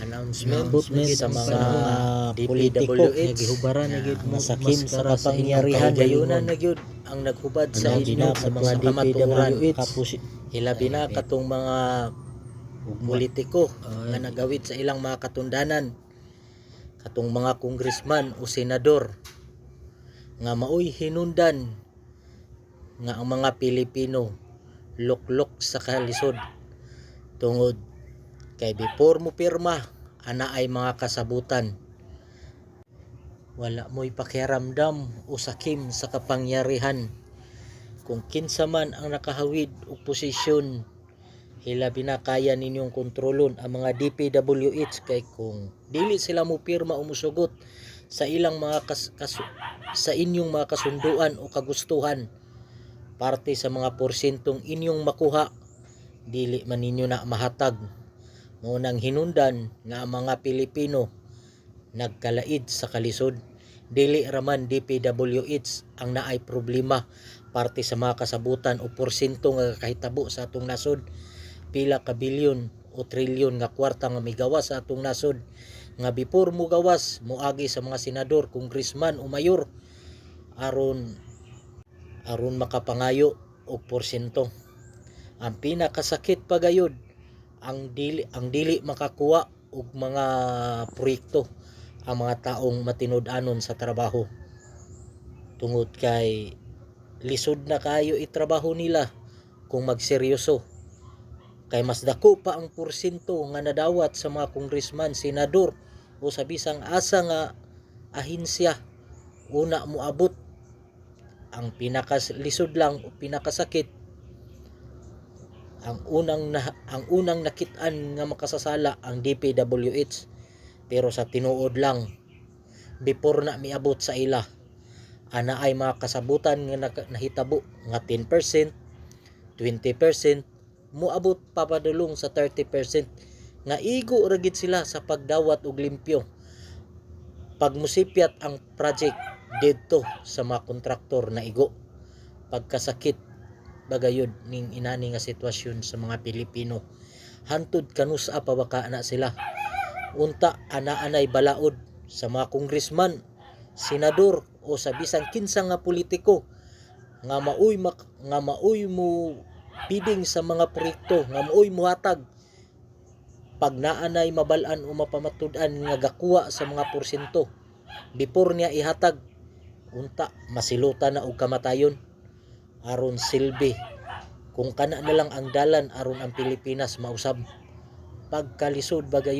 announcement sa mga politiko DPWH gihubaran na gyud mo masakim sa maskara sa inyong kapangyarihan kahigayunan na gyud ang naghubad sa Labi inyo na sa katong mga kamatuoran. kapos Hilabi na katong mga politiko nga nagawid sa ilang mga katundanan, katong mga congressman o senador nga maoy hinundan nga ang mga Pilipino luklok sa kalisod tungod kay before mo pirma ana ay mga kasabutan. Wala mo'y pakiramdam o sakim sa kapangyarihan kung kinsa man ang nakahawid o posisyon. Hilabi na kaya ninyong kontrolon ang mga DPWH kay kung dili sila mo pirma o musugot sa ilang mga sa inyong mga kasunduan o kagustuhan parte sa mga porsentong inyong makuha, dili man ninyo na mahatag. Mao nang hinundan nga ang mga Pilipino nagkalaid sa kalisod. Dili raman DPWH ang naay problema parte sa mga kasabutan o porsento nga kahitabo sa atong nasod. Pila ka bilyon o trilyon nga kwarta nga migawas sa atong nasod nga before mo gawas moagi sa mga senador, congressman o mayor aron makapangayo og porsento. Ang pinakasakit pa gayud ang dili makakuha og mga proyekto ang mga taong matinud-anon sa trabaho tungod kay lisod na kayo itrabaho nila kung magseryoso. Kay mas dako pa ang porsento nga nadawat sa mga congressman, senador o sa bisang asa nga ahensya una moabot. Ang pinakalisod lang o pinakasakit ang unang nakit-an nga makasasala ang DPWH, pero sa tinuod lang before na miabot sa ila ana ay mga kasabutan nga nahitabo nga 10%, 20%, moabot papadulong sa 30% nga igo ra gid sila sa pagdawat og limpyo. Pag musipyat ang project didto sa mga kontraktor na igo. Pagkasakit bagayod ning inani nga sitwasyon sa mga Pilipino. Hantud kanusa pa baka ana sila. Unta ana-anay balaod sa mga congressman, senador o sa bisan kinsa nga politiko nga maoy mo piding sa mga proyekto nga maoy muhatag pag naanay mabal-an o mapamatud-an nga gakuha sa mga porsento before niya ihatag, unta masilutan na og kamatayon aron silbi kung kana na lang ang dalan aron ang Pilipinas mausab. Pagkalisod bagayon